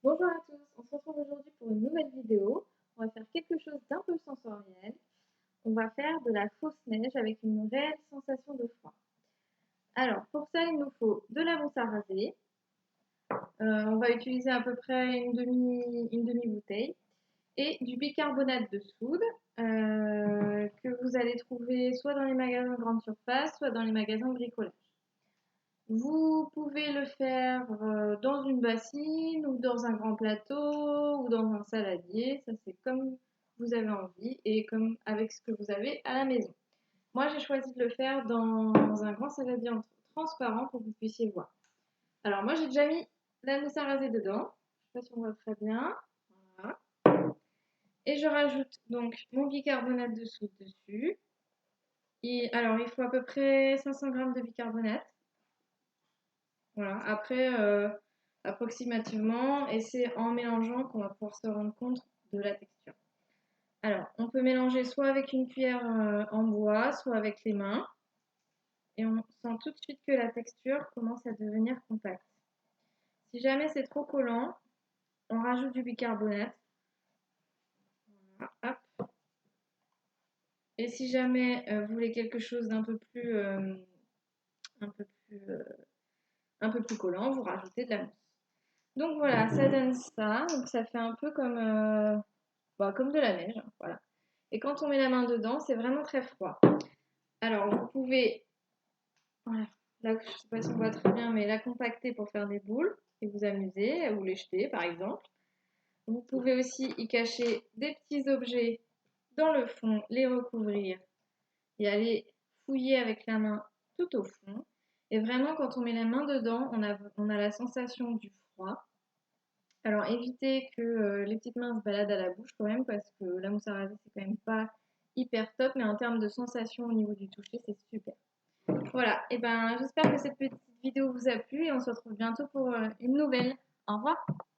Bonjour à tous, on se retrouve aujourd'hui pour une nouvelle vidéo. On va faire quelque chose d'un peu sensoriel. On va faire de la fausse neige avec une réelle sensation de froid. Alors pour ça, il nous faut de la mousse à raser. On va utiliser à peu près une demi-bouteille et du bicarbonate de soude que vous allez trouver soit dans les magasins de grande surface, soit dans les magasins de bricolage. Vous pouvez le faire dans une bassine ou dans un grand plateau ou dans un saladier. Ça, c'est comme vous avez envie et comme avec ce que vous avez à la maison. Moi, j'ai choisi de le faire dans un grand saladier transparent pour que vous puissiez voir. Alors, moi, j'ai déjà mis la mousse à raser dedans. Je ne sais pas si on voit très bien. Voilà. Et je rajoute donc mon bicarbonate de soude dessus. Alors, il faut à peu près 500 g de bicarbonate. Voilà. Après, approximativement, et c'est en mélangeant qu'on va pouvoir se rendre compte de la texture. Alors, on peut mélanger soit avec une cuillère en bois, soit avec les mains. Et on sent tout de suite que la texture commence à devenir compacte. Si jamais c'est trop collant, on rajoute du bicarbonate. Voilà, hop. Et si jamais vous voulez quelque chose d'un peu plus, un peu plus, un peu plus collant, vous rajoutez de la mousse. Donc voilà, ça donne ça. Donc ça fait un peu comme de la neige, hein, voilà. Et quand on met la main dedans, c'est vraiment très froid. Alors vous pouvez, voilà, là je sais pas si on voit très bien, mais la compacter pour faire des boules et vous amuser ou les jeter par exemple. Vous pouvez aussi y cacher des petits objets dans le fond, les recouvrir et aller fouiller avec la main tout au fond. Et vraiment, quand on met la main dedans, on a la sensation du froid. Alors évitez que les petites mains se baladent à la bouche quand même parce que la mousse à raser c'est quand même pas hyper top, mais en termes de sensation au niveau du toucher c'est super. Voilà, et ben j'espère que cette petite vidéo vous a plu et on se retrouve bientôt pour une nouvelle. Au revoir.